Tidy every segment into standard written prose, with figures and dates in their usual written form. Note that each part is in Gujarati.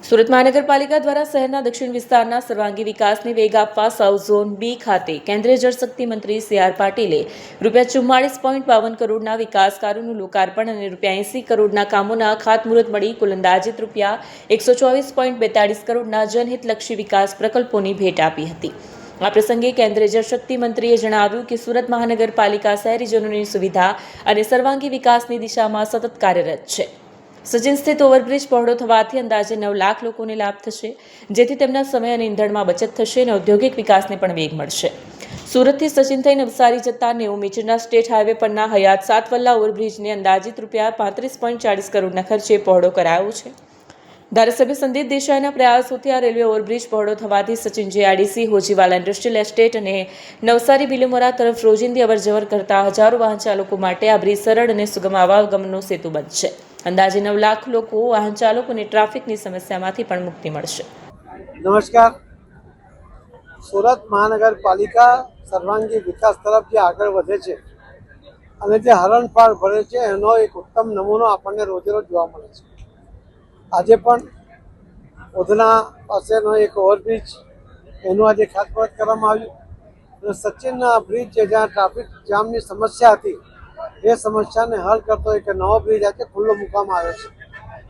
સુરત મહાનગરપાલિકા દ્વારા શહેરના દક્ષિણ વિસ્તારના સર્વાંગી વિકાસને વેગ આપવા સાઉથ ઝોન બી ખાતે કેન્દ્રીય જળશક્તિ મંત્રી સી.આર. પાટીલે ₹44.52 કરોડના વિકાસ કાર્યોનું લોકાર્પણ અને ₹80 કરોડના કામોના ખાતમુહૂર્ત મળી કુલ અંદાજિત ₹124.42 કરોડના જનહિતલક્ષી વિકાસ પ્રકલ્પોની ભેટ આપી હતી। આ પ્રસંગે કેન્દ્રીય જળશક્તિ મંત્રીએ જણાવ્યું કે સુરત મહાનગરપાલિકા શહેરીજનોની સુવિધા અને સર્વાંગી વિકાસની દિશામાં સતત કાર્યરત છે। સચિન સ્થિત ઓવરબ્રિજ પહોળો થવાથી અંદાજે 9 લાખ લોકોને લાભ થશે, જેથી તેમના સમય અને ઇંધણમાં બચત થશે અને ઔદ્યોગિક વિકાસને પણ વેગ મળશે। સુરતથી સચિન થઈ નવસારી જતા 90 મીટરના સ્ટેટ હાઈવે પરના હયાત સાતવલ્લા ઓવરબ્રિજને અંદાજિત ₹35.40 કરોડના ખર્ચે પહોળો કરાયો છે। ધારાસભ્ય સંદીપ દેસાઈના પ્રયાસોથી આ રેલવે ઓવરબ્રિજ પહોળો થવાથી Sachin GIDC, Hojiwala industrial estate અને નવસારી બિલીમોરા તરફ રોજિંદી અવરજવર કરતા હજારો વાહન ચાલકો માટે આ બ્રિજ સરળ અને સુગમ આવાગમનનો સેતુ બનશે। અંદાજે 9 લાખ લોકો વાહન ચાલકોને ટ્રાફિકની સમસ્યામાંથી પણ મુક્તિ મળશે। નમસ્કાર। સુરત મહાનગરપાલિકા સર્વાંગી વિકાસ તરફ જે આગળ વધે છે અને જે હરણફાળ ભરે છે એનો એક ઉત્તમ નમૂનો આપણને રોજે રોજ જોવા મળે છે। આજે પણ ઉધના પાસેનો એક ઓવરબ્રિજ એનું આજે ખાતમુહૂર્ત કરવામાં આવ્યું અને સચિનના બ્રિજ જ્યાં ટ્રાફિક જામની સમસ્યા હતી એ સમસ્યાને હલ કરતો એક નવો બ્રિજ આજે ખુલ્લો મૂકવામાં આવ્યો છે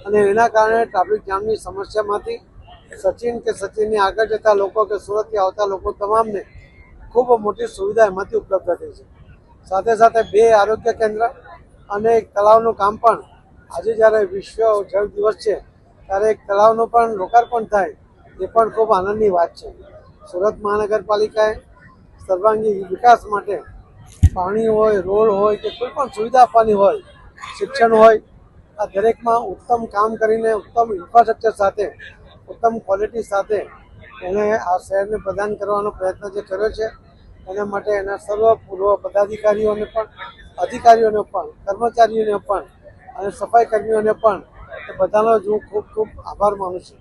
અને એના કારણે ટ્રાફિક જામની સમસ્યામાંથી સચિનની આગળ જતા લોકો કે સુરતથી આવતા લોકો તમામને ખૂબ મોટી સુવિધા એમાંથી ઉપલબ્ધ થઈ છે। સાથે સાથે 2 આરોગ્ય કેન્દ્ર અને એક તળાવનું કામ પણ આજે જ્યારે વિશ્વ જળ દિવસ છે ત્યારે એક તળાવનું પણ લોકાર્પણ થાય એ પણ ખૂબ આનંદની વાત છે। સુરત મહાનગરપાલિકાએ સર્વાંગી વિકાસ માટે પાણી હોય, રોડ હોય કે કોઈ પણ સુવિધા આપવાની હોય, શિક્ષણ હોય, આ દરેકમાં ઉત્તમ કામ કરીને ઉત્તમ ઇન્ફ્રાસ્ટ્રક્ચર સાથે ઉત્તમ ક્વોલિટી સાથે એને આ શહેરને પ્રદાન કરવાનો પ્રયત્ન જે કર્યો છે એના માટે એના સર્વ પૂર્વ પદાધિકારીઓને પણ, અધિકારીઓને પણ, કર્મચારીઓને પણ અને સફાઈ કર્મીઓને પણ બધાનો જ હું ખૂબ ખૂબ આભાર માનું છું।